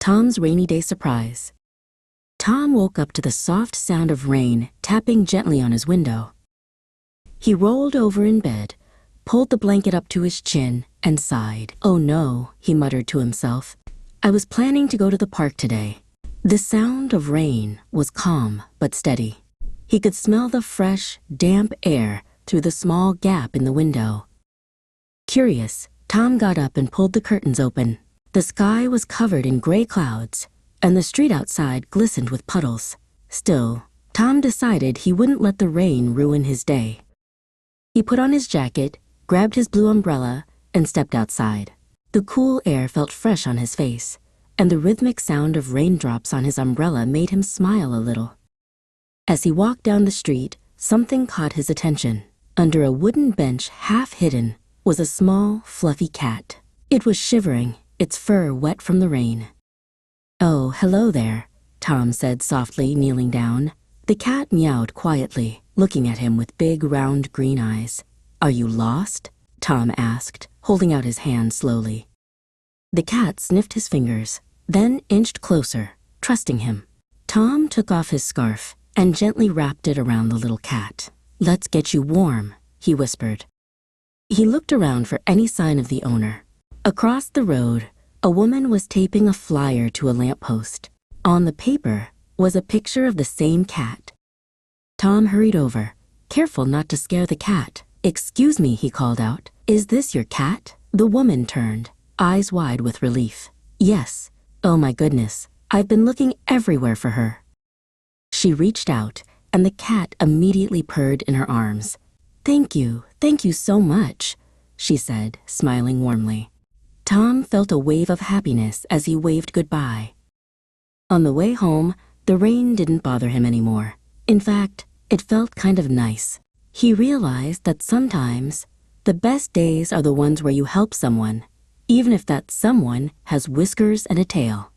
Tom's rainy day surprise. Tom woke up to the soft sound of rain tapping gently on his window. He rolled over in bed, pulled the blanket up to his chin, and sighed. "Oh no," he muttered to himself. "I was planning to go to the park today." The sound of rain was calm but steady. He could smell the fresh, damp air through the small gap in the window. Curious, Tom got up and pulled the curtains open. The sky was covered in gray clouds, and the street outside glistened with puddles. Still, Tom decided he wouldn't let the rain ruin his day. He put on his jacket, grabbed his blue umbrella, and stepped outside. The cool air felt fresh on his face, and the rhythmic sound of raindrops on his umbrella made him smile a little. As he walked down the street, something caught his attention. Under a wooden bench half hidden was a small, fluffy cat. It was shivering, its fur wet from the rain. "Oh, hello there," Tom said softly, kneeling down. The cat meowed quietly, looking at him with big, round green eyes. "Are you lost?" Tom asked, holding out his hand slowly. The cat sniffed his fingers, then inched closer, trusting him. Tom took off his scarf and gently wrapped it around the little cat. "Let's get you warm," he whispered. He looked around for any sign of the owner. Across the road, a woman was taping a flyer to a lamppost. On the paper was a picture of the same cat. Tom hurried over, careful not to scare the cat. "Excuse me," he called out. "Is this your cat?" The woman turned, eyes wide with relief. "Yes. Oh my goodness, I've been looking everywhere for her." She reached out, and the cat immediately purred in her arms. Thank you so much," she said, smiling warmly. Tom felt a wave of happiness as he waved goodbye. On the way home, the rain didn't bother him anymore. In fact, it felt kind of nice. He realized that sometimes the best days are the ones where you help someone, even if that someone has whiskers and a tail.